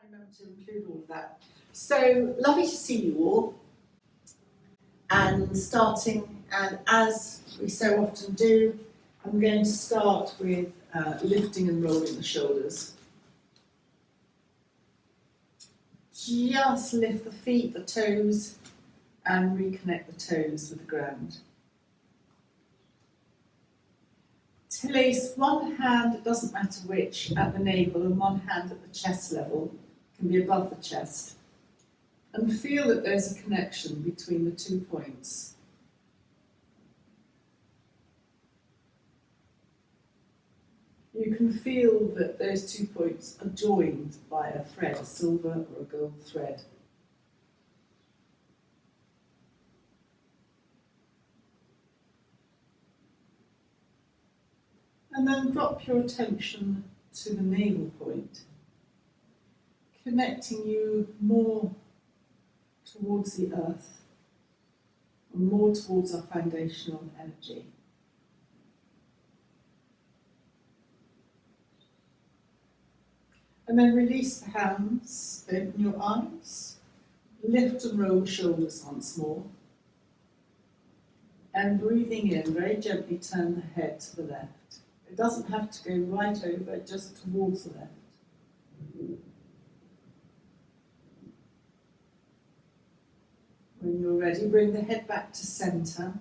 remember to include all of that. So lovely to see you all. And as we so often do, I'm going to start with lifting and rolling the shoulders. Just lift the feet, the toes, and reconnect the toes with the ground. Place one hand, it doesn't matter which, at the navel and one hand at the chest level, can be above the chest. And feel that there's a connection between the 2 points. You can feel that those 2 points are joined by a thread, a silver or a gold thread. And then drop your attention to the navel point, connecting you more towards the earth and more towards our foundational energy. And then release the hands, open your eyes, lift and roll the shoulders once more. And breathing in, very gently turn the head to the left. It doesn't have to go right over, just towards the left. When you're ready, bring the head back to centre.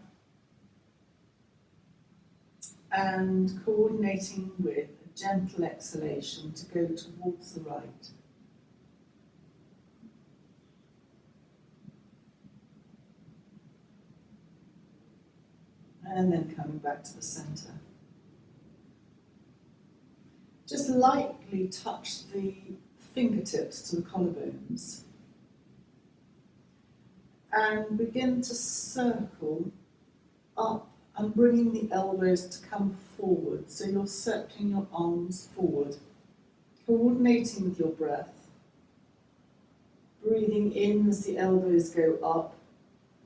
And coordinating with a gentle exhalation to go towards the right. And then coming back to the centre. Just lightly touch the fingertips to the collarbones. And begin to circle up and bringing the elbows to come forward. So you're circling your arms forward, coordinating with your breath. Breathing in as the elbows go up.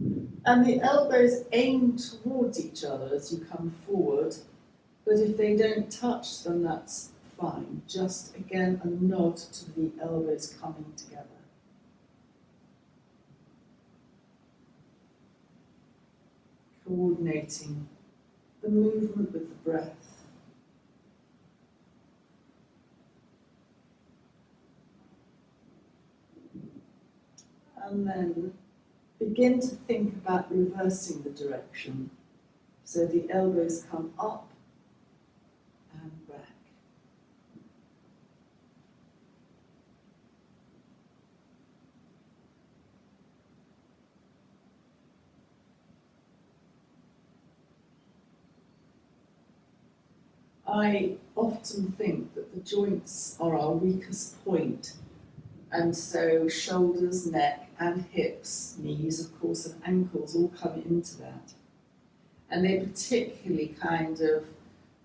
And the elbows aim towards each other as you come forward. But if they don't touch, then that's fine. Just again a nod to the elbows coming together. Coordinating the movement with the breath. And then begin to think about reversing the direction. So the elbows come up and back. I often think that the joints are our weakest point, and so shoulders, neck and hips, knees of course and ankles all come into that. And they particularly kind of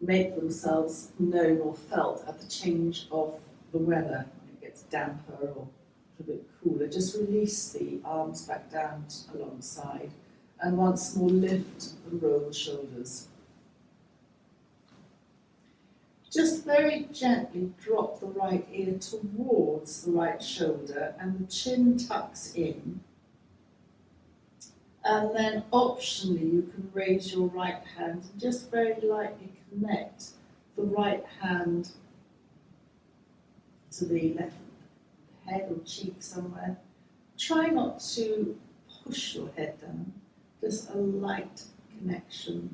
make themselves known or felt at the change of the weather. When it gets damper or a little bit cooler. Just release the arms back down alongside and once more lift and roll the shoulders. Just very gently drop the right ear towards the right shoulder and the chin tucks in. And then optionally you can raise your right hand and just very lightly connect the right hand to the left head or cheek somewhere. Try not to push your head down, just a light connection.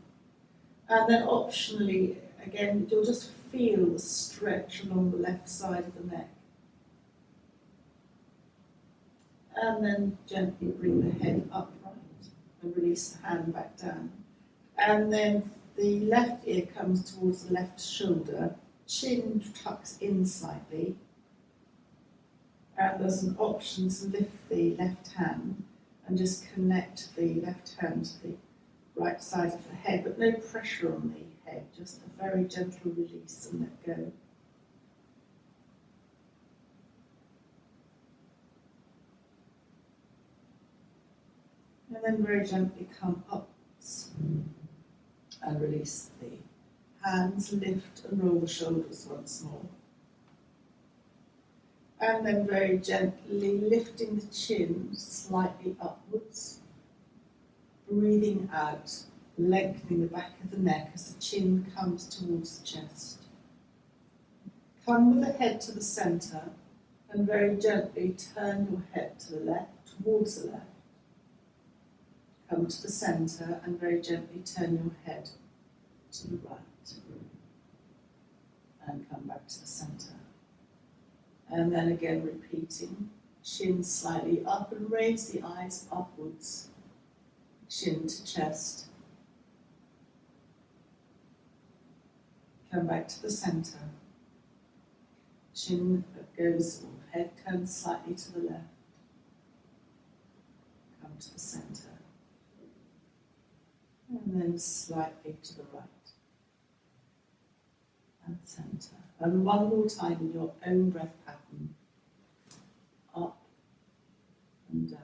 And then optionally, again, you'll just feel the stretch along the left side of the neck. And then gently bring the head upright and release the hand back down. And then the left ear comes towards the left shoulder, chin tucks in slightly. And there's an option to lift the left hand and just connect the left hand to the right side of the head, but no pressure on the head, just a very gentle release and let go. And then very gently come up and release the hands, lift and roll the shoulders once more. And then very gently lifting the chin slightly upwards. Breathing out, lengthening the back of the neck as the chin comes towards the chest. Come with the head to the centre and very gently turn your head to the left, towards the left. Come to the centre and very gently turn your head to the right. And come back to the centre. And then again repeating, chin slightly up and raise the eyes upwards. Chin to chest. Come back to the centre. Chin goes, or head turns slightly to the left. Come to the centre. And then slightly to the right. And centre. And one more time in your own breath pattern. Up and down.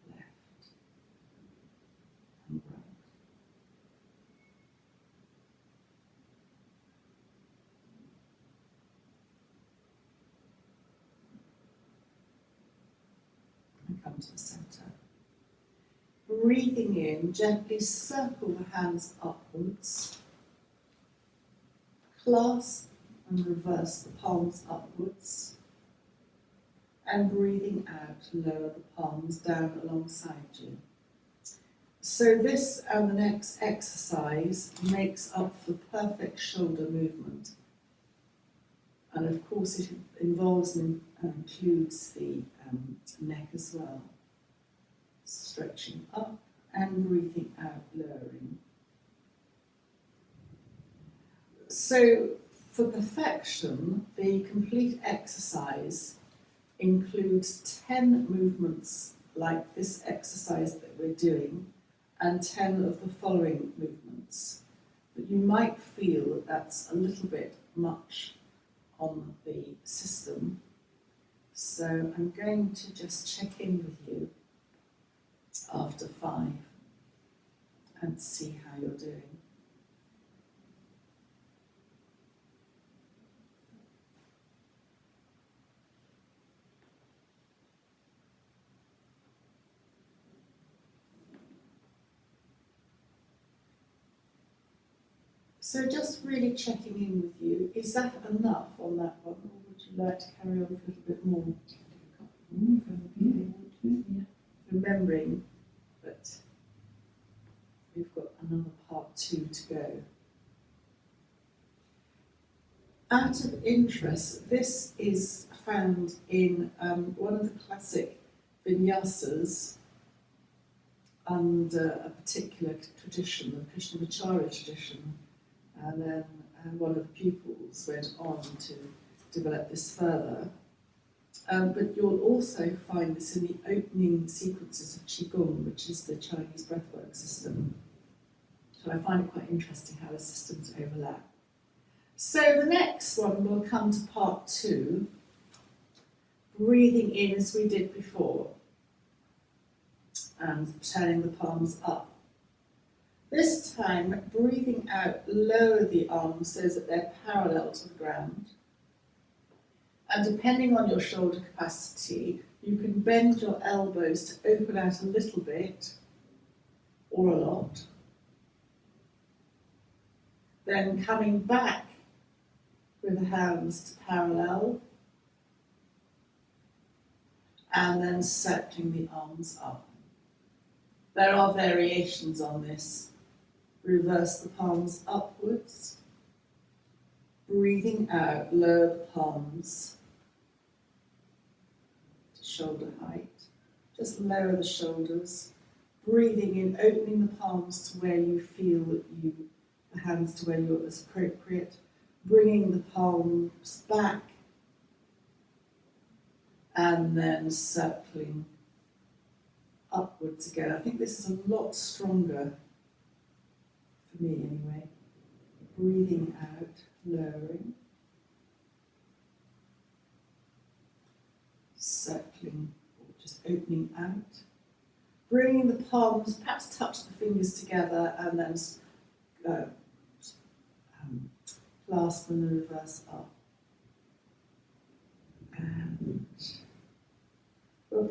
Left and right. And come to the centre. Breathing in, gently circle the hands upwards. Clasp and reverse the palms upwards. And breathing out, lower the palms down alongside you. So this and the next exercise makes up for perfect shoulder movement. And of course it involves and includes the neck as well. Stretching up and breathing out, lowering. So for perfection, the complete exercise includes 10 movements like this exercise that we're doing and 10 of the following movements. But you might feel that that's a little bit much on the system. So I'm going to just check in with you after 5 and see how you're doing. So just really checking in with you, is that enough on that one, or would you like to carry on a little bit more? Yeah. Remembering that we've got another part 2 to go. Out of interest, this is found in one of the classic vinyasas under a particular tradition, the Krishnamacharya tradition. And then one of the pupils went on to develop this further. But you'll also find this in the opening sequences of Qigong, which is the Chinese breathwork system. So I find it quite interesting how the systems overlap. So the next one will come to part 2, breathing in as we did before, and turning the palms up. This time, breathing out, lower the arms so that they're parallel to the ground. And depending on your shoulder capacity, you can bend your elbows to open out a little bit or a lot. Then coming back with the hands to parallel. And then circling the arms up. There are variations on this. Reverse the palms upwards. Breathing out, lower the palms to shoulder height. Just lower the shoulders. Breathing in, opening the palms to where you feel that the hands to where you're as appropriate. Bringing the palms back. And then circling upwards again. I think this is a lot stronger, for me anyway. Breathing out, lowering. Circling, or just opening out. Bringing the palms, perhaps touch the fingers together and then clasp them and reverse up.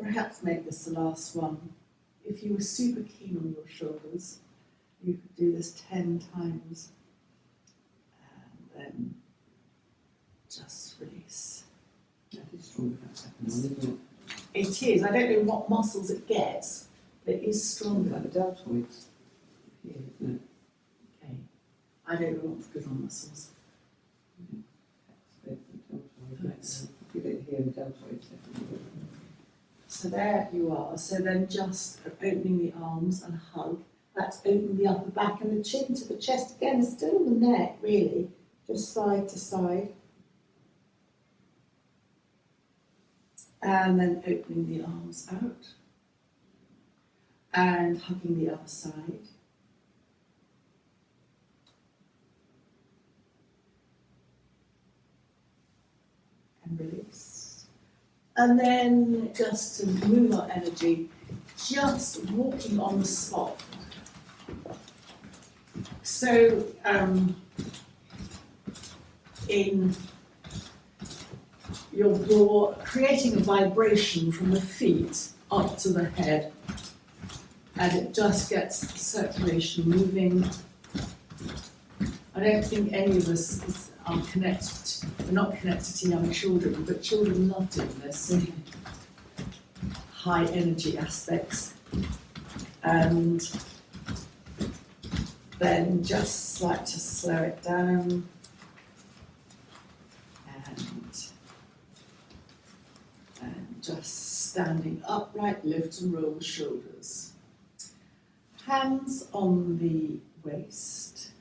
perhaps make this the last one. If you were super keen on your shoulders, you could do this 10 times and then just release. That is strong, isn't it? It is. I don't know what muscles it gets, but it is stronger. Like the deltoids here, isn't it? Okay. I don't know what's good on muscles. That's a bit the deltoid. Right. Give it here, the deltoids. So there you are. So then just opening the arms and hug. That's opening the upper back and the chin to the chest again. It's still the neck, really. Just side to side. And then opening the arms out. And hugging the other side. And release. And then just to move our energy, just walking on the spot. So you're creating a vibration from the feet up to the head, and it just gets the circulation moving. I don't think any of us are connected. We're not connected to young children, but children love doing this. High energy aspects, and then just like to slow it down and just standing upright, lift and roll the shoulders. Hands on the waist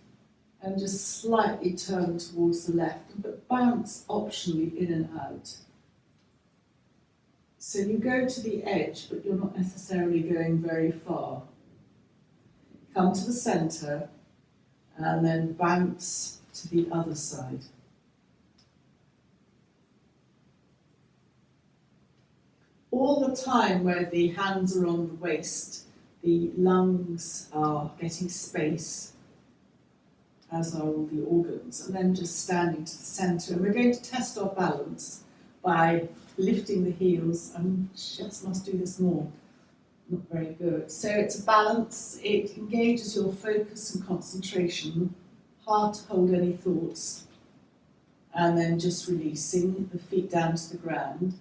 and just slightly turn towards the left, but bounce optionally in and out. So you go to the edge, but you're not necessarily going very far. Come to the centre and then bounce to the other side. All the time where the hands are on the waist, the lungs are getting space, as are all the organs, and then just standing to the centre. And we're going to test our balance by lifting the heels. I just must do this more. Not very good. So it's a balance. It engages your focus and concentration. Hard to hold any thoughts. And then just releasing the feet down to the ground.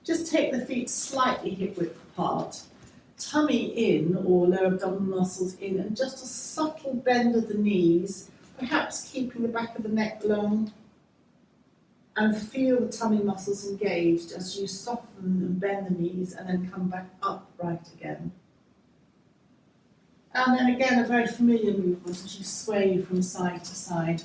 Just take the feet slightly hip width apart. Tummy in, or lower abdominal muscles in, and just a subtle bend of the knees, perhaps keeping the back of the neck long. And feel the tummy muscles engaged as you soften and bend the knees and then come back upright again. And then again, a very familiar movement as you sway from side to side.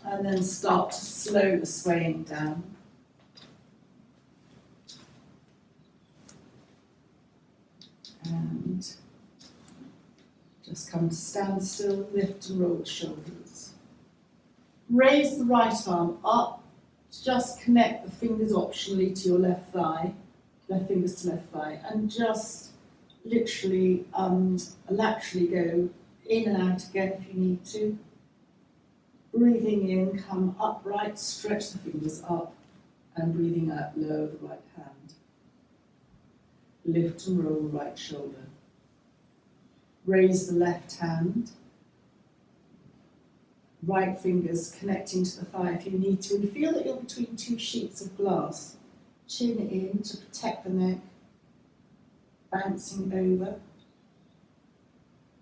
And then start to slow the swaying down. And just come to standstill, lift and roll the shoulders. Raise the right arm up, just connect the fingers optionally to your left thigh, left fingers to left thigh, and just literally laterally go in and out again if you need to. Breathing in, come upright, stretch the fingers up, and breathing out, lower the right hand. Lift and roll the right shoulder. Raise the left hand. Right fingers connecting to the thigh if you need to. And feel that you're between two sheets of glass. Chin in to protect the neck. Bouncing over.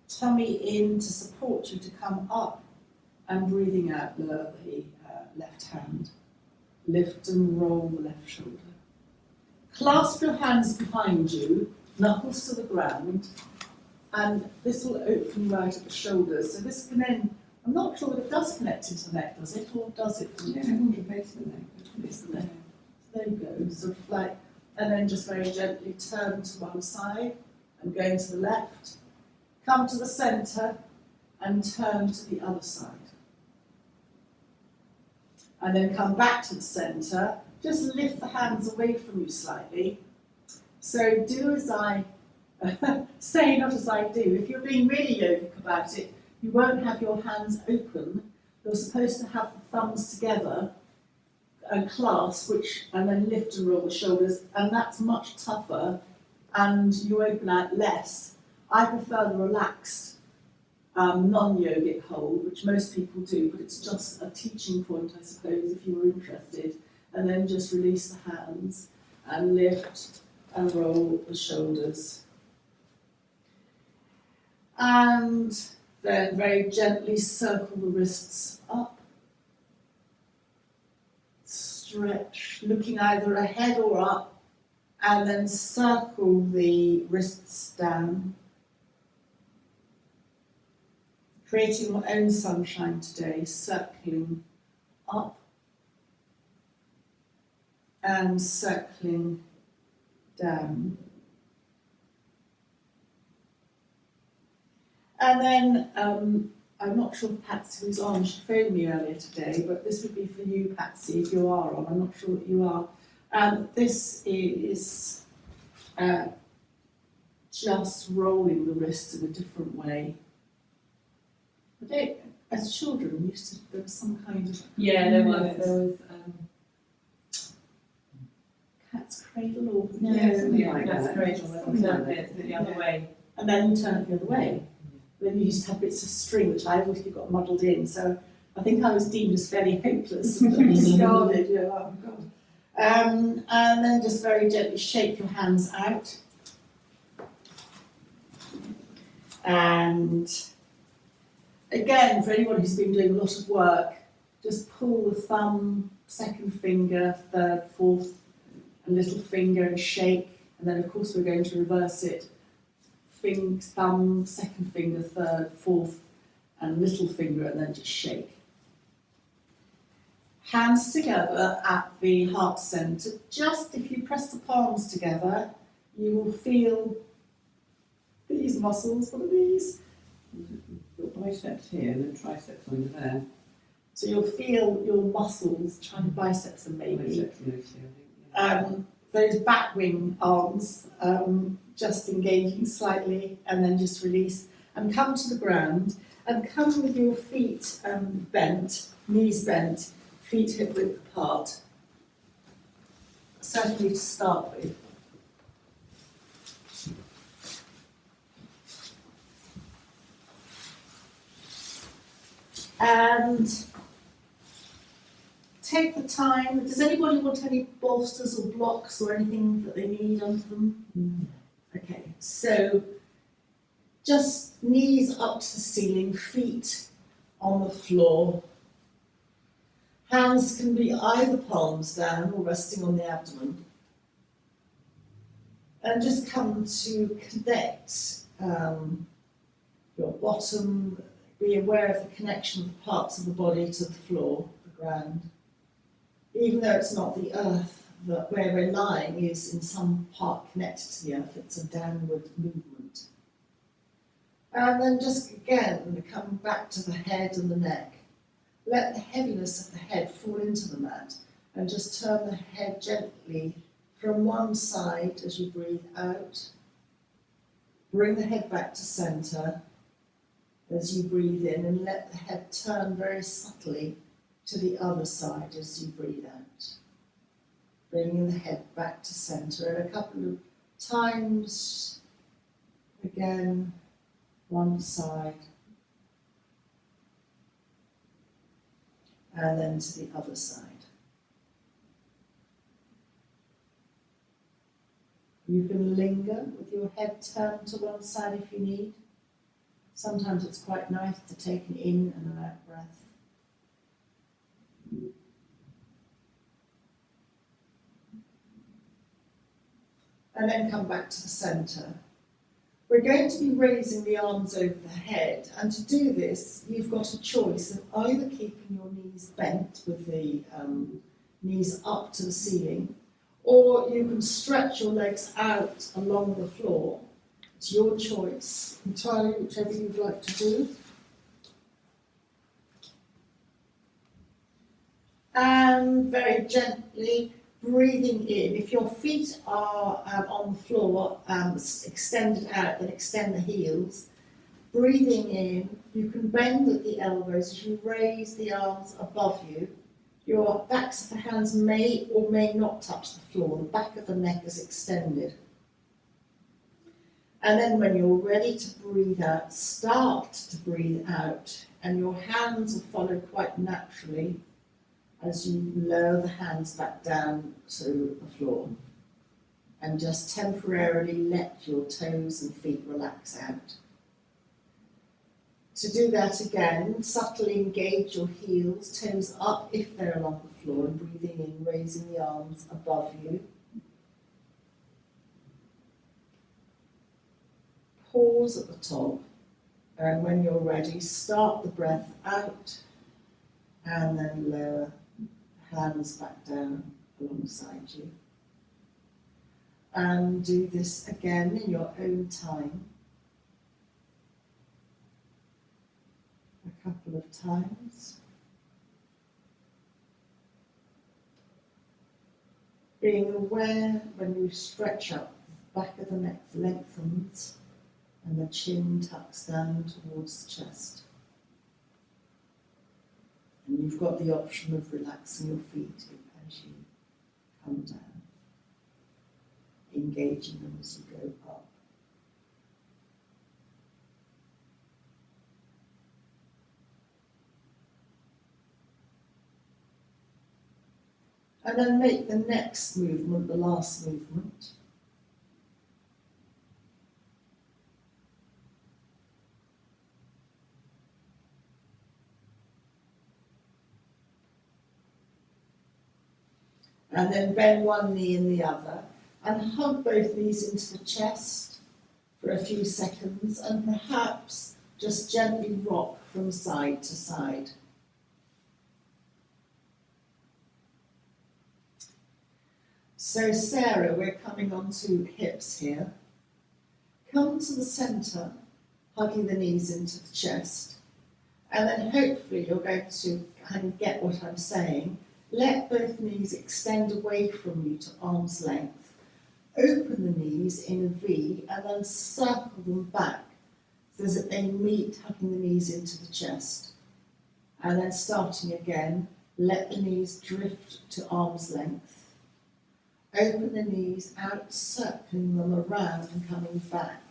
Tummy in to support you to come up. And breathing out, lower the left hand. Lift and roll the left shoulder. Clasp your hands behind you, knuckles to the ground, and this will open right at the shoulders. So this can then, I'm not sure that it does connect into the neck, does it? Or does it? Yeah, I want to base the neck. Base the neck. So there you go, sort of like, and then just very gently turn to one side and going to the left. Come to the centre and turn to the other side. And then come back to the centre. Just lift the hands away from you slightly. So do as I say not as I do. If you're being really yogic about it, you won't have your hands open. You're supposed to have the thumbs together and clasp, and then lift and roll the shoulders, and that's much tougher, and you open out less. I prefer the relaxed non-yogic hold, which most people do, but it's just a teaching point, I suppose, if you were interested. And then just release the hands and lift and roll the shoulders. And then very gently circle the wrists up. Stretch, looking either ahead or up, and then circle the wrists down. Creating your own sunshine today, circling up and circling down. And then, I'm not sure if Patsy was on, she phoned me earlier today, but this would be for you, Patsy, if you are on, I'm not sure that you are. This is just rolling the wrist in a different way. As children, there was some kind of... Yeah, there was cat's cradle or... Yeah, something like that's that. great. Something like that. The other way. And then you turn it the other way. Then you used to have bits of string, which I always got muddled in, so I think I was deemed as fairly hopeless and discarded, oh God. And then just very gently shake your hands out. And again, for anyone who's been doing a lot of work, just pull the thumb, second finger, third, fourth, and little finger and shake. And then of course we're going to reverse it. Thumb, second finger, third, fourth, and little finger, and then just shake. Hands together at the heart centre. Just if you press the palms together, you will feel these muscles. What are these? Your biceps here and then triceps under there. So you'll feel your muscles, trying to biceps them maybe. Biceps mostly, I think. Yeah. Those back wing arms, just engaging slightly, and then just release and come to the ground, and come with your feet bent, knees bent, feet hip width apart. Certainly to start with. And take the time. Does anybody want any bolsters or blocks or anything that they need under them? Okay, so just knees up to the ceiling, feet on the floor. Hands can be either palms down or resting on the abdomen. And just come to connect your bottom, be aware of the connection of the parts of the body to the floor, the ground. Even though it's not the earth, that where we're lying is in some part connected to the earth, it's a downward movement. And then just again, come back to the head and the neck. Let the heaviness of the head fall into the mat, and just turn the head gently from one side as you breathe out. Bring the head back to centre as you breathe in, and let the head turn very subtly to the other side as you breathe out. Bringing the head back to centre, and a couple of times, again, one side, and then to the other side. You can linger with your head turned to one side if you need. Sometimes it's quite nice to take an in and an out breath. And then come back to the centre. We're going to be raising the arms over the head, and to do this, you've got a choice of either keeping your knees bent with the knees up to the ceiling, or you can stretch your legs out along the floor. It's your choice, entirely whichever you'd like to do. And very gently breathing in. If your feet are on the floor, extended out, then extend the heels. Breathing in, you can bend at the elbows as you raise the arms above you. Your backs of the hands may or may not touch the floor. The back of the neck is extended. And then when you're ready to breathe out, start to breathe out, and your hands will follow quite naturally as you lower the hands back down to the floor. And just temporarily let your toes and feet relax out. To do that again, subtly engage your heels, toes up if they're along the floor, and breathing in, raising the arms above you. Pause at the top, and when you're ready, start the breath out, and then lower the hands back down alongside you. And do this again in your own time. A couple of times. Being aware when you stretch up, the back of the neck lengthens and the chin tucks down towards the chest. And you've got the option of relaxing your feet as you come down, engaging them as you go up. And then make the next movement, the last movement. And then bend one knee and the other, and hug both knees into the chest for a few seconds, and perhaps just gently rock from side to side. So Sarah, we're coming on to hips here. Come to the centre, hugging the knees into the chest, and then hopefully you're going to kind of get what I'm saying. Let both knees extend away from you to arm's length. Open the knees in a V and then circle them back so that they meet, hugging the knees into the chest. And then starting again, let the knees drift to arm's length. Open the knees out, circling them around and coming back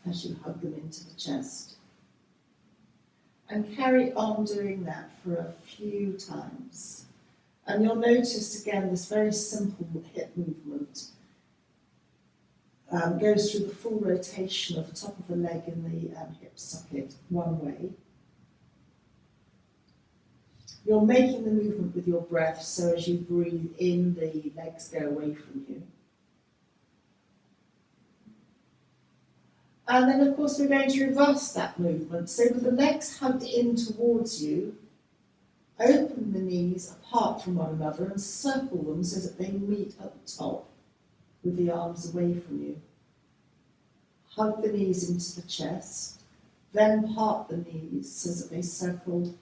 as you hug them into the chest. And carry on doing that for a few times. And you'll notice again this very simple hip movement goes through the full rotation of the top of the leg in the hip socket one way. You're making the movement with your breath, so as you breathe in, the legs go away from you. And then, of course, we're going to reverse that movement. So with the legs hugged in towards you, open the knees apart from one another and circle them so that they meet at the top with the arms away from you. Hug the knees into the chest, then part the knees so that they circle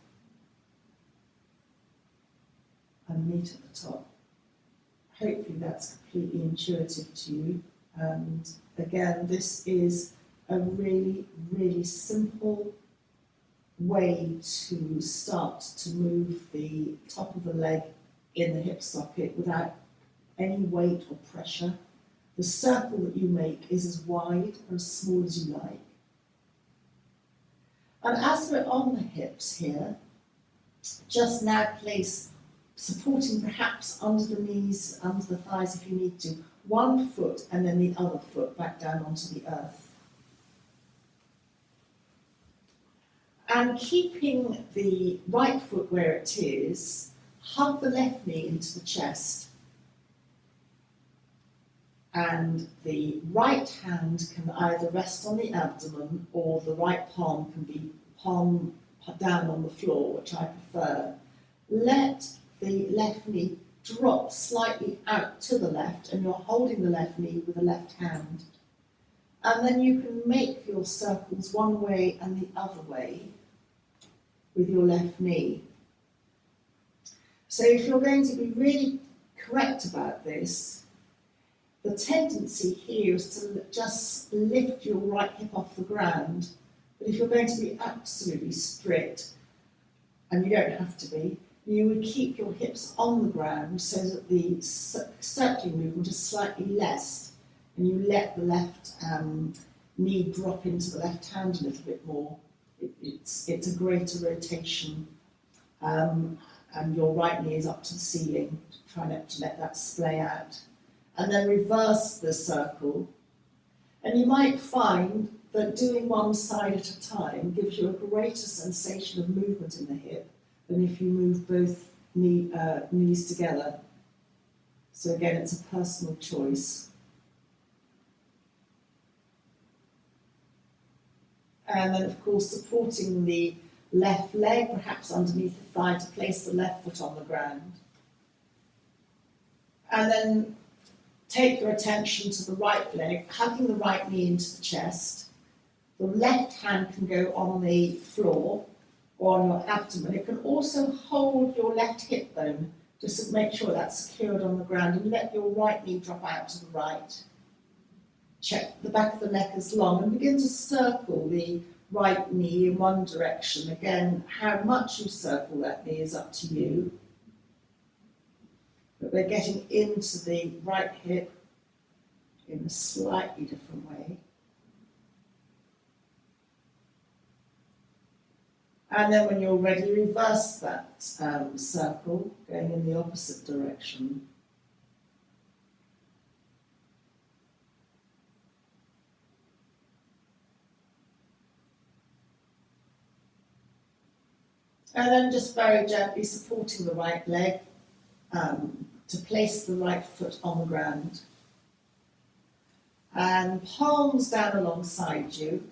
and meet at the top. Hopefully that's completely intuitive to you. And again, this is a really, really simple way to start to move the top of the leg in the hip socket without any weight or pressure. The circle that you make is as wide or as small as you like. And as we're on the hips here, just now place, supporting perhaps under the knees, under the thighs if you need to, one foot and then the other foot back down onto the earth. And keeping the right foot where it is, hug the left knee into the chest. And the right hand can either rest on the abdomen or the right palm can be palm down on the floor, which I prefer. Let the left knee drop slightly out to the left, and you're holding the left knee with the left hand. And then you can make your circles one way and the other way with your left knee. So if you're going to be really correct about this, the tendency here is to just lift your right hip off the ground. But if you're going to be absolutely strict, and you don't have to be, you would keep your hips on the ground so that the circling movement is slightly less, and you let the left knee drop into the left hand a little bit more. It's a greater rotation, and your right knee is up to the ceiling. Try not to let that splay out. And then reverse the circle. And you might find that doing one side at a time gives you a greater sensation of movement in the hip than if you move both knees together. So again, it's a personal choice. And then, of course, supporting the left leg, perhaps underneath the thigh, to place the left foot on the ground. And then take your attention to the right leg, hugging the right knee into the chest. The left hand can go on the floor or on your abdomen. It can also hold your left hip bone, just to make sure that's secured on the ground, and let your right knee drop out to the right. Check the back of the neck is long, and begin to circle the right knee in one direction. Again, how much you circle that knee is up to you. But we're getting into the right hip in a slightly different way. And then when you're ready, reverse that circle, going in the opposite direction. And then just very gently supporting the right leg to place the right foot on the ground. And palms down alongside you.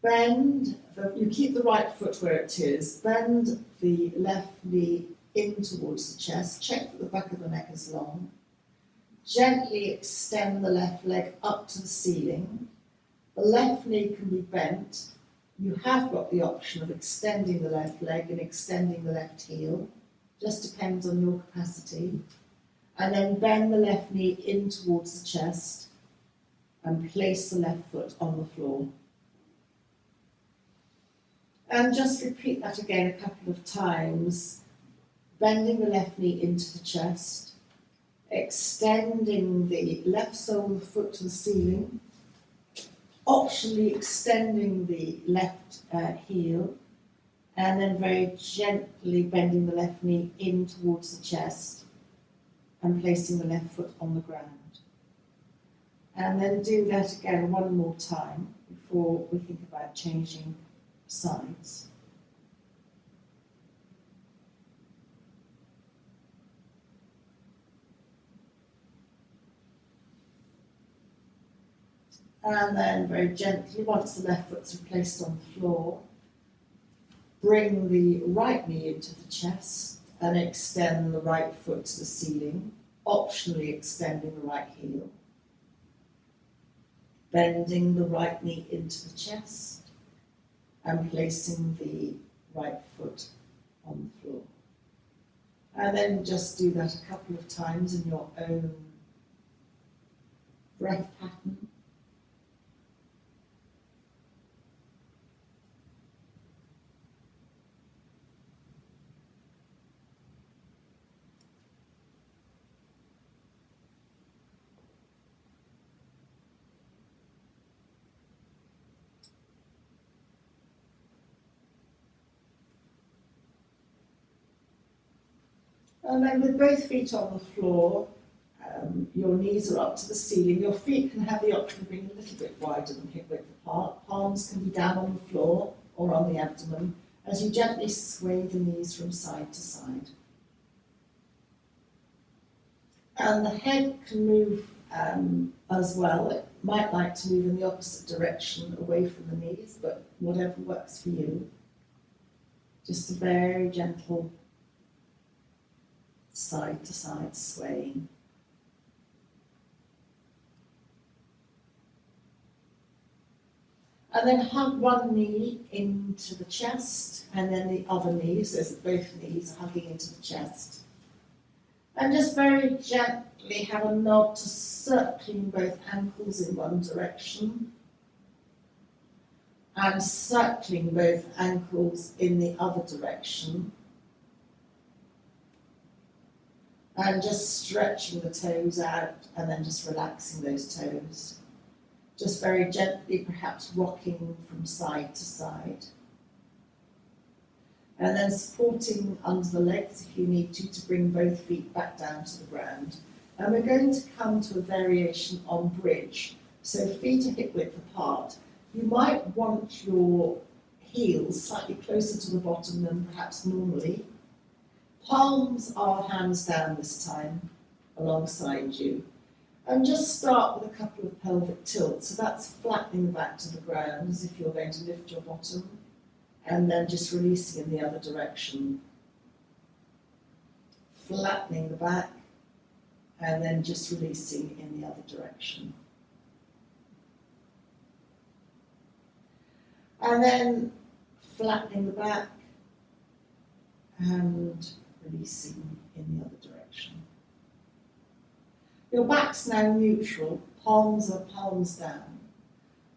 Bend, you keep the right foot where it is, bend the left knee in towards the chest, check that the back of the neck is long. Gently extend the left leg up to the ceiling. The left knee can be bent. You have got the option of extending the left leg and extending the left heel, just depends on your capacity. And then bend the left knee in towards the chest and place the left foot on the floor. And just repeat that again a couple of times, bending the left knee into the chest, extending the left sole of the foot to the ceiling, optionally extending the left heel, and then very gently bending the left knee in towards the chest and placing the left foot on the ground. And then do that again one more time before we think about changing sides. And then very gently, once the left foot's placed on the floor, bring the right knee into the chest and extend the right foot to the ceiling, optionally extending the right heel. Bending the right knee into the chest and placing the right foot on the floor. And then just do that a couple of times in your own breath pattern. And then with both feet on the floor, your knees are up to the ceiling. Your feet can have the option of being a little bit wider than hip width apart. Palms can be down on the floor or on the abdomen as you gently sway the knees from side to side. And the head can move as well. It might like to move in the opposite direction away from the knees, but whatever works for you. Just a very gentle side to side swaying. And then hug one knee into the chest and then the other knee, so that both knees are hugging into the chest. And just very gently have a nod to circling both ankles in one direction and circling both ankles in the other direction. And just stretching the toes out and then just relaxing those toes. Just very gently, perhaps rocking from side to side. And then supporting under the legs if you need to bring both feet back down to the ground. And we're going to come to a variation on bridge. So feet are hip width apart. You might want your heels slightly closer to the bottom than perhaps normally. Palms are hands down this time, alongside you. And just start with a couple of pelvic tilts. So that's flattening the back to the ground as if you're going to lift your bottom. And then just releasing in the other direction. Flattening the back, and then just releasing in the other direction. And then flattening the back, and releasing in the other direction. Your back's now neutral, palms are palms down.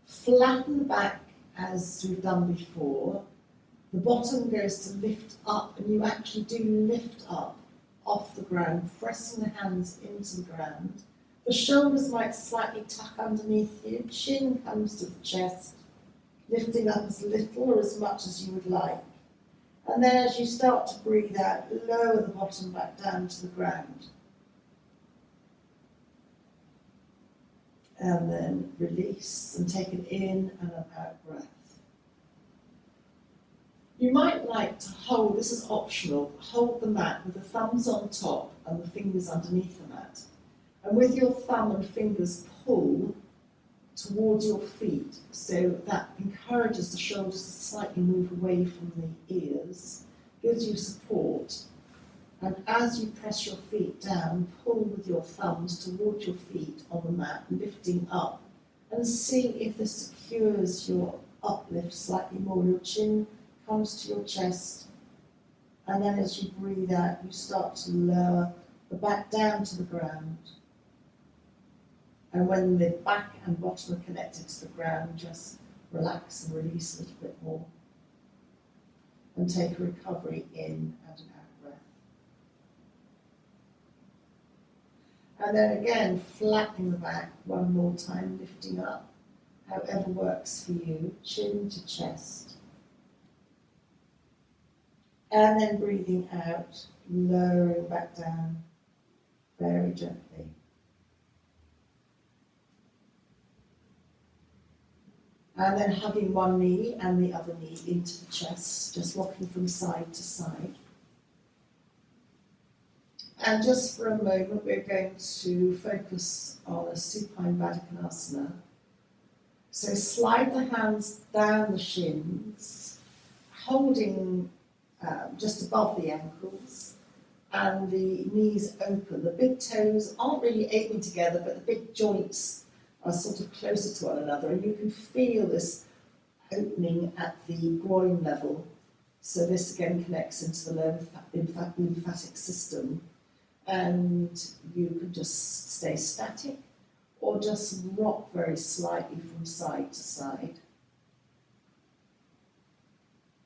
Flatten the back as we've done before. The bottom goes to lift up, and you actually do lift up off the ground, pressing the hands into the ground. The shoulders might slightly tuck underneath you, chin comes to the chest, lifting up as little or as much as you would like. And then as you start to breathe out, lower the bottom back down to the ground. And then release and take an in and an out breath. You might like to hold, this is optional, hold the mat with the thumbs on top and the fingers underneath the mat. And with your thumb and fingers pull towards your feet, so that encourages the shoulders to slightly move away from the ears, gives you support. And as you press your feet down, pull with your thumbs towards your feet on the mat, lifting up, and see if this secures your uplift slightly more. Your chin comes to your chest, and then as you breathe out, you start to lower the back down to the ground. And when the back and bottom are connected to the ground, just relax and release a little bit more. And take a recovery in and an out breath. And then again, flattening the back one more time, lifting up, however works for you, chin to chest. And then breathing out, lowering back down very gently. And then hugging one knee and the other knee into the chest, just rocking from side to side. And just for a moment, we're going to focus on a supine Vatican Asana. So slide the hands down the shins, holding just above the ankles, and the knees open. The big toes aren't really aiming together, but the big joints are sort of closer to one another, and you can feel this opening at the groin level. So this again connects into the lymphatic system, and you can just stay static or just rock very slightly from side to side.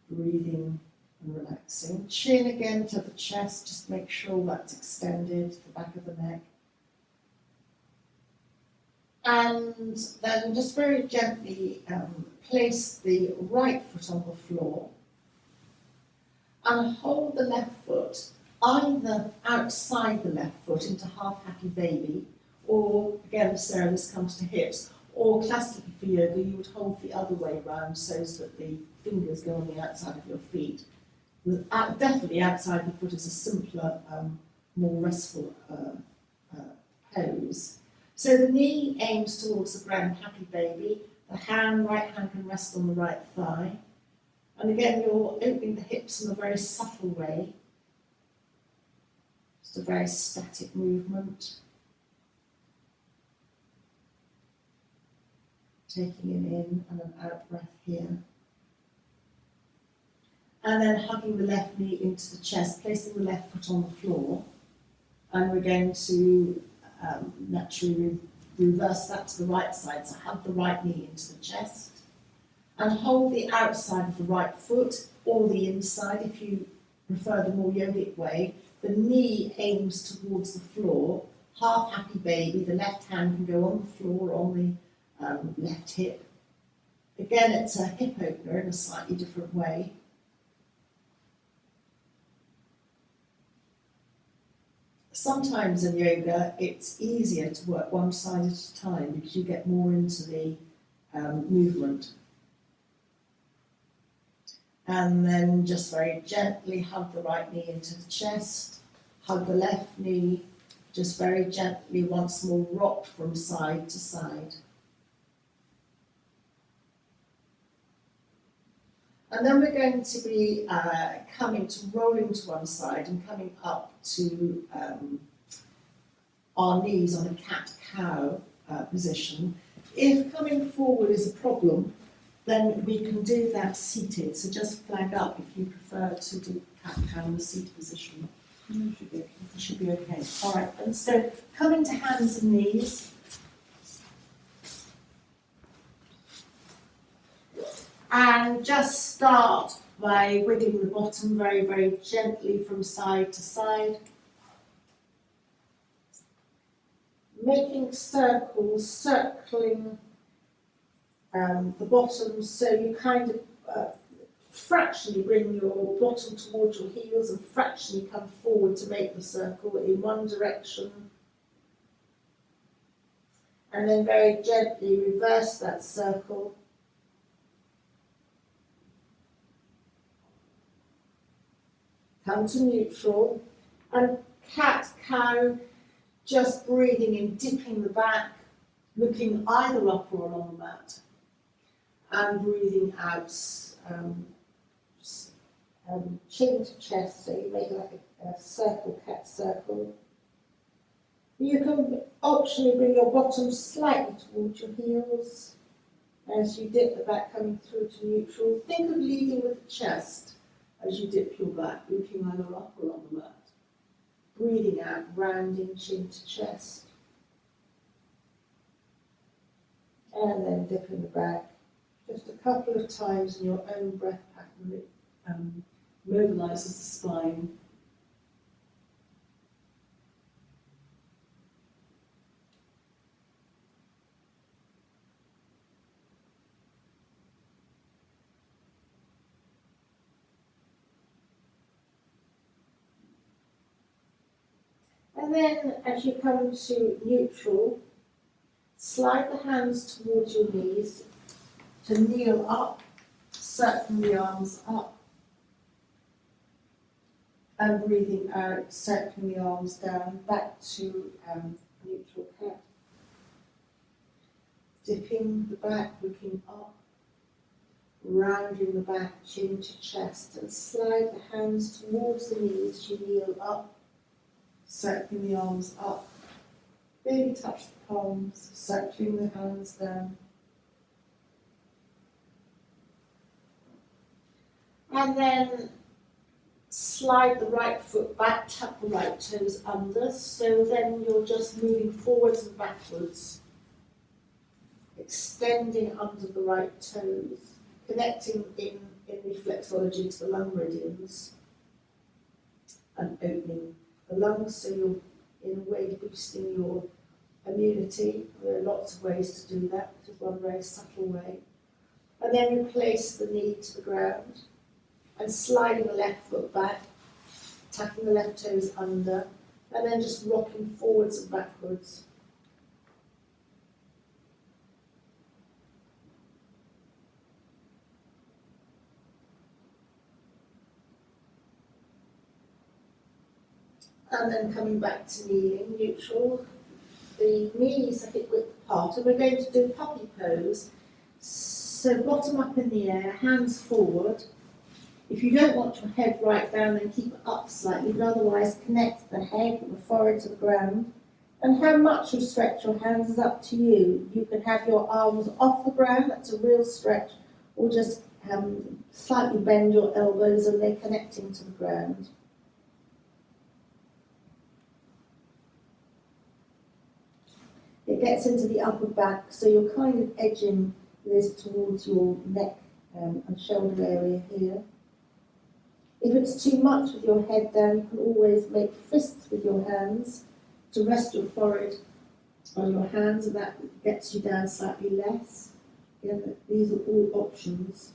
Breathing and relaxing. Chin again to the chest, just make sure that's extended, the back of the neck. And then just very gently place the right foot on the floor and hold the left foot either outside the left foot into half happy baby, or again, Sarah, this comes to hips, or classically for yoga, you would hold the other way around so that the fingers go on the outside of your feet. Definitely outside the foot is a simpler, more restful pose. So the knee aims towards the ground, happy baby. The right hand can rest on the right thigh. And again, you're opening the hips in a very subtle way. Just a very static movement. Taking an in and an out breath here. And then hugging the left knee into the chest, placing the left foot on the floor. And we're going to naturally reverse that to the right side, so hug the right knee into the chest. And hold the outside of the right foot, or the inside if you prefer the more yogic way. The knee aims towards the floor, half happy baby, the left hand can go on the floor on the left hip. Again, it's a hip opener in a slightly different way. Sometimes in yoga, it's easier to work one side at a time because you get more into the movement. And then just very gently hug the right knee into the chest, hug the left knee, just very gently once more rock from side to side. And then we're going to be coming to rolling to one side and coming up to our knees on a cat-cow position. If coming forward is a problem, then we can do that seated. So just flag up if you prefer to do cat-cow in the seated position. Should be okay. All right, and so coming to hands and knees. And just start by wiggling the bottom very, very gently from side to side. Making circles, circling the bottom, so you kind of fractionally bring your bottom towards your heels and fractionally come forward to make the circle in one direction. And then very gently reverse that circle. Come to neutral, and cat-cow, just breathing in, dipping the back, looking either up or along the mat, and breathing out, chin to chest, so you make like a circle, cat circle. You can optionally bring your bottom slightly towards your heels as you dip the back coming through to neutral. Think of leading with the chest as you dip your back, looking either up or along the mat. Breathing out, rounding chin to chest. And then dipping the back. Just a couple of times in your own breath pattern, mobilises the spine. And then as you come to neutral, slide the hands towards your knees to kneel up, circling the arms up, and breathing out, circling the arms down, back to neutral cat. Dipping the back, looking up, rounding the back, chin to chest, and slide the hands towards the knees as you kneel up, circling the arms up, barely touch the palms, circling the hands down. And then slide the right foot back, tuck the right toes under, so then you're just moving forwards and backwards, extending under the right toes, connecting in reflexology to the lung meridians, and opening the lungs, so you're in a way boosting your immunity. There are lots of ways to do that. This is one very subtle way. And then replace the knee to the ground and sliding the left foot back, tucking the left toes under, and then just rocking forwards and backwards. And then coming back to kneeling, neutral. The knees are hip width apart, and we're going to do puppy pose. So bottom up in the air, hands forward. If you don't want your head right down, then keep it up slightly, but otherwise connect the head and the forehead to the ground. And how much you stretch your hands is up to you. You can have your arms off the ground, that's a real stretch, or just slightly bend your elbows and they're connecting to the ground. It gets into the upper back, so you're kind of edging this towards your neck and shoulder area here. If it's too much with your head down, you can always make fists with your hands to rest your forehead on your hands, and that gets you down slightly less. Again, these are all options.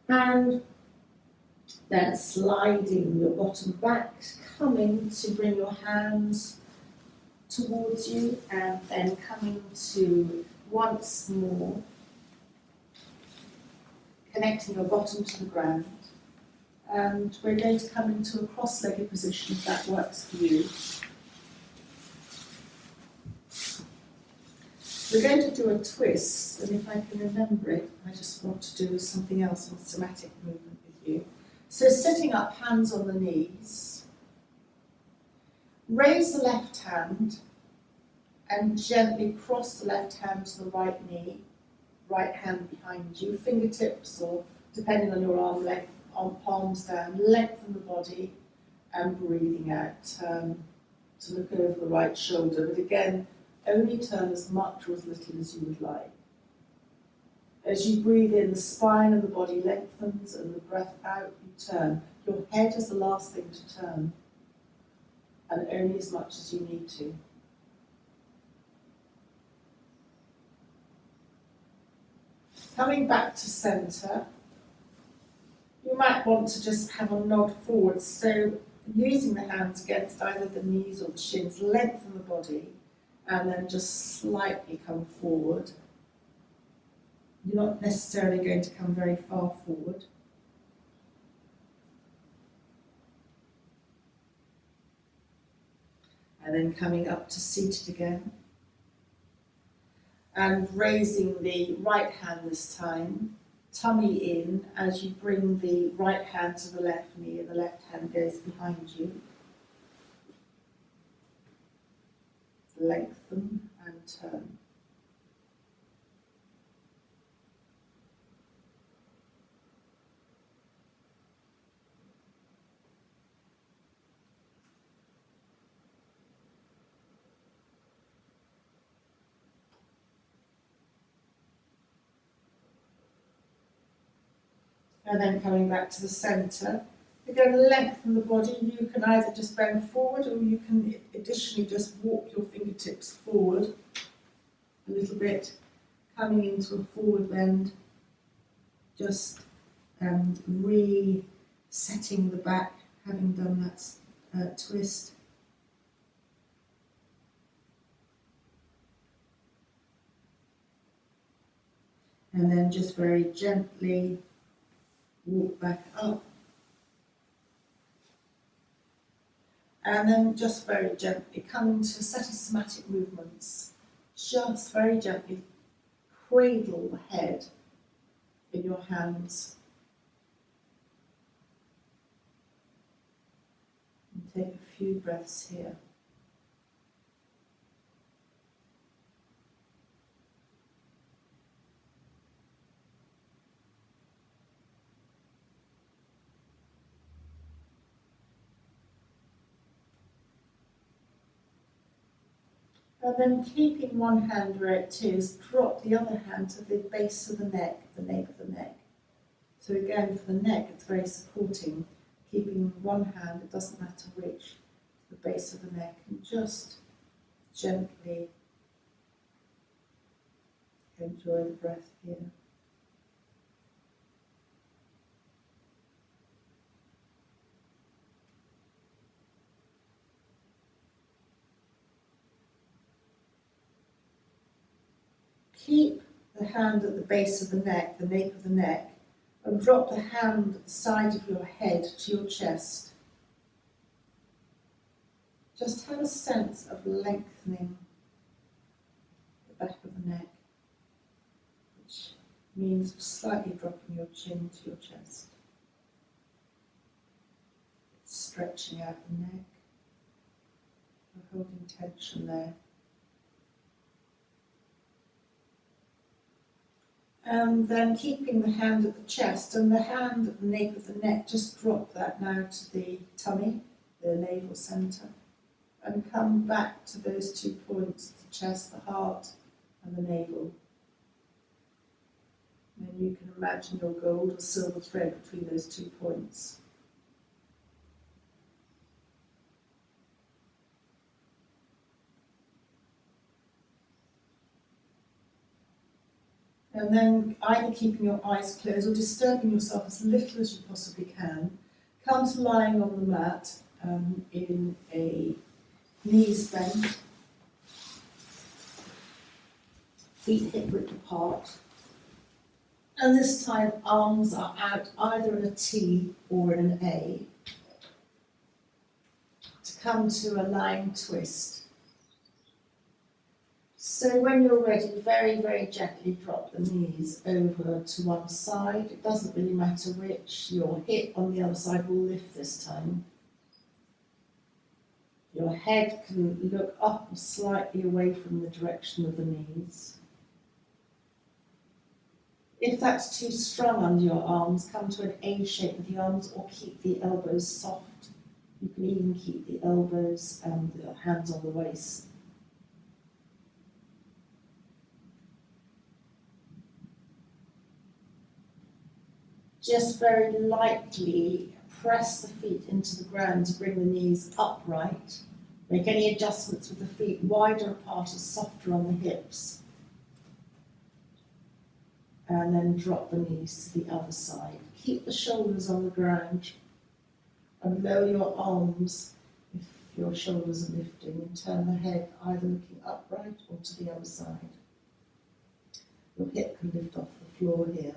And then sliding your bottom back, coming to bring your hands towards you, and then coming to once more connecting your bottom to the ground. And we're going to come into a cross-legged position if that works for you. We're going to do a twist, and if I can remember it, I just want to do something else on somatic movement with you. So sitting up, hands on the knees. Raise the left hand and gently cross the left hand to the right knee, right hand behind you, fingertips, or depending on your arm length, on palms down, lengthen the body and breathing out. Turn to look over the right shoulder, but again, only turn as much or as little as you would like. As you breathe in, the spine and the body lengthens, and the breath out, you turn. Your head is the last thing to turn, and only as much as you need to. Coming back to centre, you might want to just have a nod forward, so using the hands against either the knees or the shins, lengthen the body, and then just slightly come forward. You're not necessarily going to come very far forward. And then coming up to seated again. And raising the right hand this time, tummy in as you bring the right hand to the left knee and the left hand goes behind you. Lengthen and turn. And then coming back to the centre, you're going to lengthen the body. You can either just bend forward, or you can additionally just walk your fingertips forward a little bit, coming into a forward bend, just resetting the back, having done that twist. And then just very gently walk back up. And then just very gently come into a set of somatic movements. Just very gently cradle the head in your hands. And take a few breaths here. And then keeping one hand where it is, drop the other hand to the base of the neck, the nape of the neck. So again, for the neck, it's very supporting. Keeping one hand, it doesn't matter which, to the base of the neck, and just gently enjoy the breath here. Keep the hand at the base of the neck, the nape of the neck, and drop the hand at the side of your head to your chest. Just have a sense of lengthening the back of the neck, which means slightly dropping your chin to your chest. It's stretching out the neck. You're holding tension there. And then keeping the hand at the chest and the hand at the nape of the neck, just drop that now to the tummy, the navel centre, and come back to those 2 points, the chest, the heart, and the navel. And you can imagine your gold or silver thread between those 2 points. And then either keeping your eyes closed or disturbing yourself as little as you possibly can, come to lying on the mat in a knees bent, feet hip width apart. And this time arms are out either in a T or in an A to come to a lying twist. So when you're ready, very, very gently drop the knees over to one side. It doesn't really matter which. Your hip on the other side will lift this time. Your head can look up or slightly away from the direction of the knees. If that's too strong under your arms, come to an A shape with the arms or keep the elbows soft. You can even keep the elbows and the hands on the waist. Just very lightly press the feet into the ground to bring the knees upright. Make any adjustments with the feet wider apart and softer on the hips. And then drop the knees to the other side. Keep the shoulders on the ground and lower your arms if your shoulders are lifting, and turn the head either looking upright or to the other side. Your hip can lift off the floor here.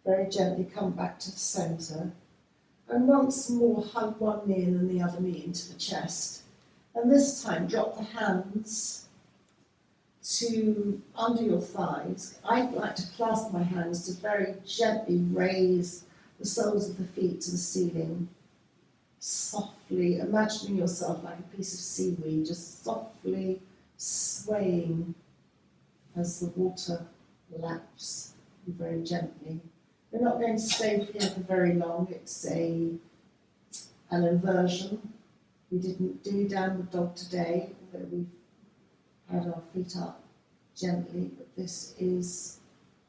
Very gently come back to the centre, and once more hug one knee and then the other knee into the chest. And this time drop the hands to under your thighs. I'd like to clasp my hands to very gently raise the soles of the feet to the ceiling. Softly, imagining yourself like a piece of seaweed, just softly swaying as the water laps very gently. We're not going to stay here for very long. It's an inversion. We didn't do downward dog today, although we've had our feet up gently, but this is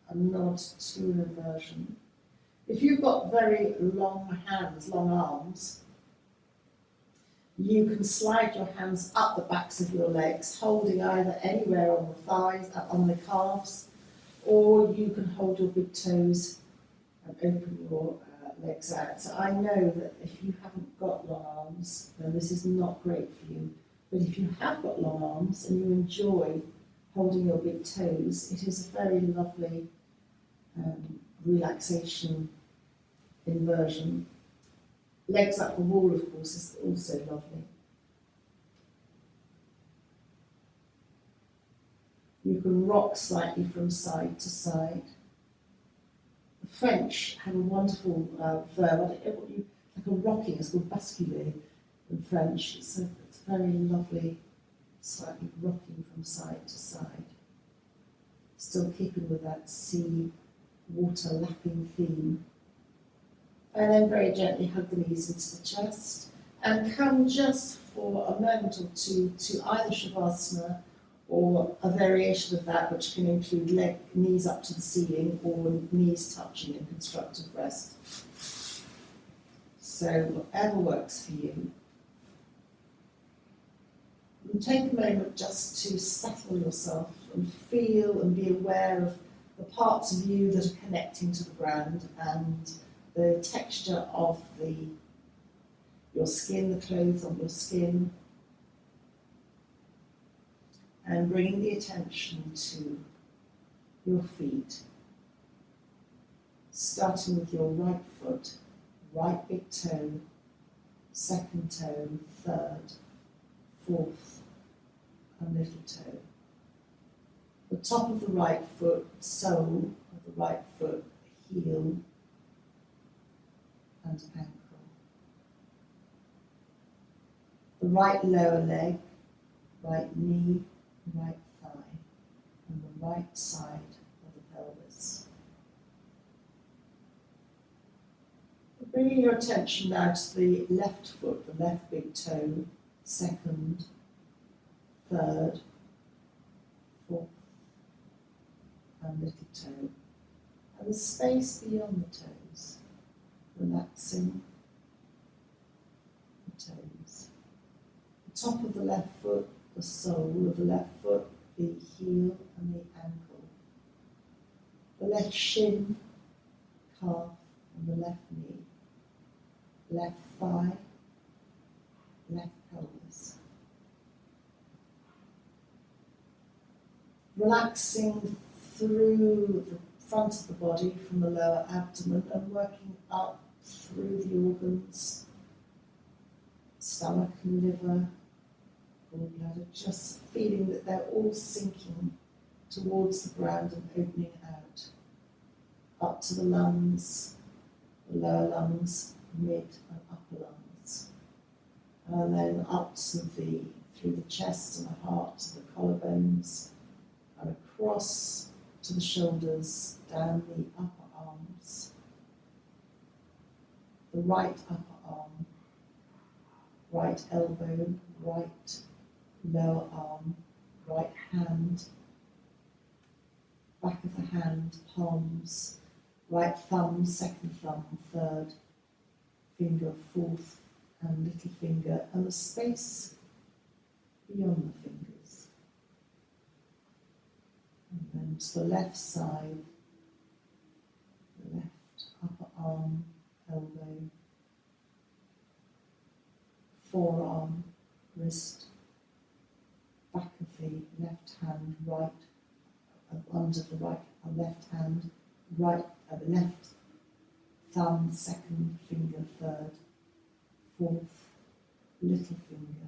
a nod to an inversion. If you've got very long hands, long arms, you can slide your hands up the backs of your legs, holding either anywhere on the thighs, on the calves, or you can hold your big toes and open your legs out. So I know that if you haven't got long arms, then this is not great for you. But if you have got long arms and you enjoy holding your big toes, it is a very lovely relaxation inversion. Legs up the wall, of course, is also lovely. You can rock slightly from side to side. The French have a wonderful verb, I don't know what you, like a rocking, it's called basculer in French. It's very lovely, slightly rocking from side to side. Still keeping with that sea water lapping theme. And then very gently hug the knees into the chest and come just for a moment or two to either Shavasana or a variation of that, which can include knees up to the ceiling or knees touching in constructive rest. So whatever works for you. And take a moment just to settle yourself and feel and be aware of the parts of you that are connecting to the ground and the texture of your skin, the clothes on your skin, and bringing the attention to your feet, starting with your right foot, right big toe, second toe, third, fourth, and little toe. The top of the right foot, sole of the right foot, heel and ankle. The right lower leg, right knee, right thigh, and the right side of the pelvis. Bringing your attention now to the left foot, the left big toe, second, third, fourth, and little toe, and the space beyond the toes, relaxing the toes. The top of the left foot, the sole of the left foot, the heel and the ankle. The left shin, calf, and the left knee. Left thigh, left pelvis. Relaxing through the front of the body from the lower abdomen and working up through the organs, stomach and liver, gallbladder, just feeling that they're all sinking towards the ground and opening out. Up to the lungs, the lower lungs, mid and upper lungs. And then up to through the chest and the heart to the collarbones, and across to the shoulders, down the upper arms, the right upper arm, right elbow, right lower arm, right hand, back of the hand, palms, right thumb, second thumb, third finger, fourth and little finger, and the space beyond the fingers. And then to the left side, the left upper arm, elbow, forearm, wrist, back of the left hand, right, under the right, left hand, right, left thumb, second finger, third, fourth, little finger,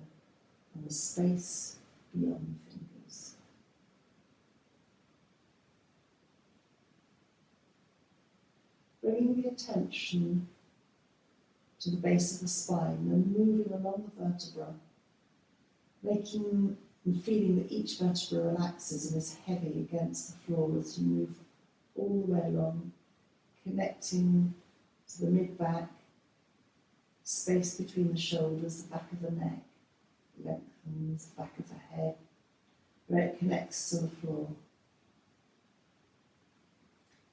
and the space beyond the fingers. Bringing the attention to the base of the spine and moving along the vertebra, making and feeling that each vertebra relaxes and is heavy against the floor as you move all the way along, connecting to the mid-back, space between the shoulders, the back of the neck, lengthens the back of the head, where it connects to the floor.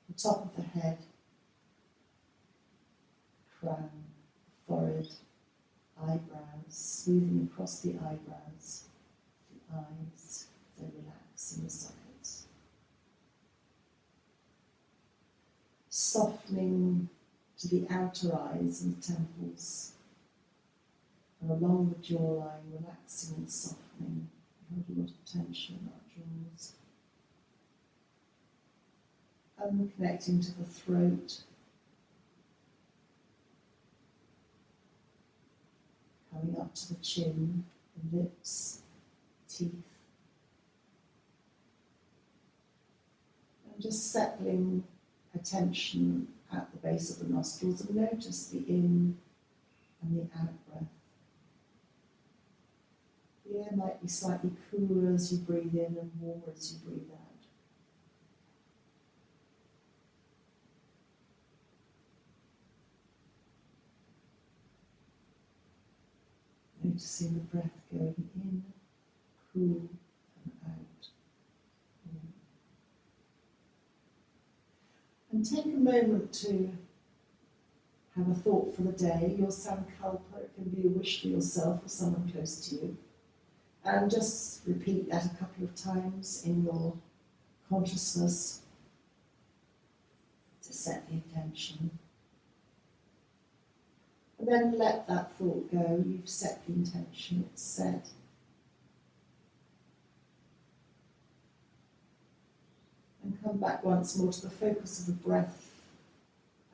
The top of the head, crown, forehead, eyebrows, smoothing across the eyebrows, the eyes, they relax in the sockets. Softening to the outer eyes and the temples, and along the jawline, relaxing and softening. You hold a lot of tension in our jaws. And connecting to the throat, coming up to the chin, the lips, teeth, and just settling attention at the base of the nostrils, and notice the in and the out breath. The air might be slightly cooler as you breathe in and warmer as you breathe out. Noticing the breath going in, cool, and out. And take a moment to have a thought for the day, your sankalpa. It can be a wish for yourself or someone close to you. And just repeat that a couple of times in your consciousness to set the intention. And then let that thought go. You've set the intention, it's set. And come back once more to the focus of the breath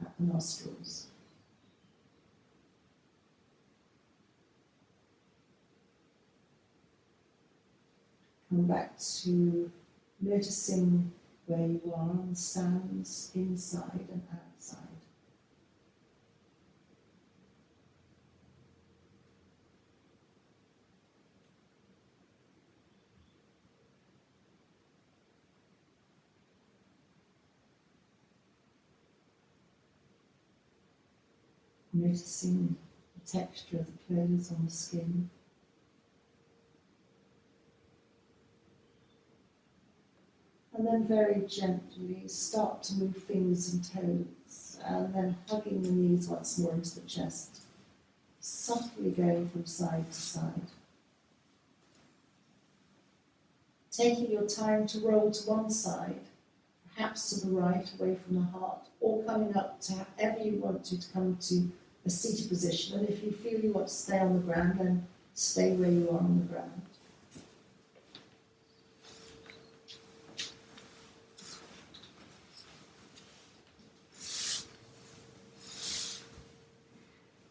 at the nostrils. Come back to Noticing where you are on the sands inside and outside. Noticing the texture of the clothes on the skin. And then very gently start to move fingers and toes, and then hugging the knees once more into the chest, softly going from side to side. Taking your time to roll to one side, perhaps to the right, away from the heart, or coming up to however you want to come to a seated position. And if you feel you want to stay on the ground, then stay where you are on the ground.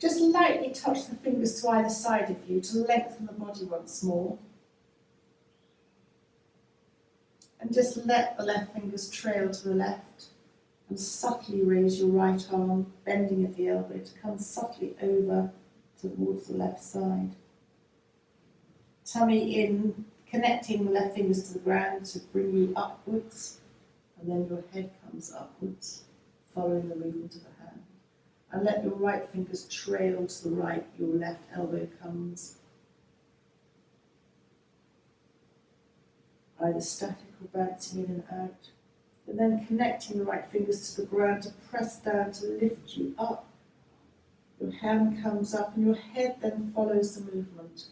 Just lightly touch the fingers to either side of you to lengthen the body once more. And just let the left fingers trail to the left and subtly raise your right arm, bending at the elbow to come subtly over towards the left side. Tummy in, connecting the left fingers to the ground to bring you upwards, and then your head comes upwards, following the movement of the hand. And let your right fingers trail to the right, your left elbow comes either static or bouncing in and out. And then connecting the right fingers to the ground to press down to lift you up. Your hand comes up and your head then follows the movement.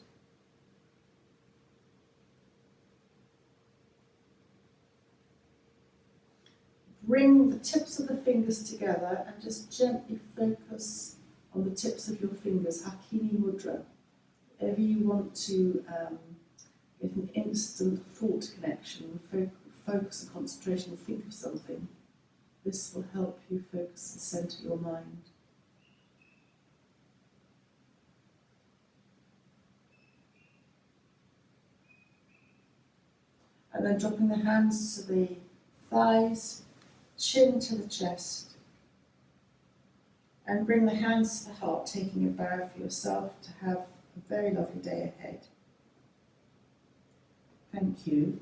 Bring the tips of the fingers together and just gently focus on the tips of your fingers, Hakini Mudra. Wherever you want to get an instant thought connection, focus and concentration, think of something. This will help you focus and center your mind. And then dropping the hands to the thighs, chin to the chest. And bring the hands to the heart, taking a bow for yourself to have a very lovely day ahead. Thank you.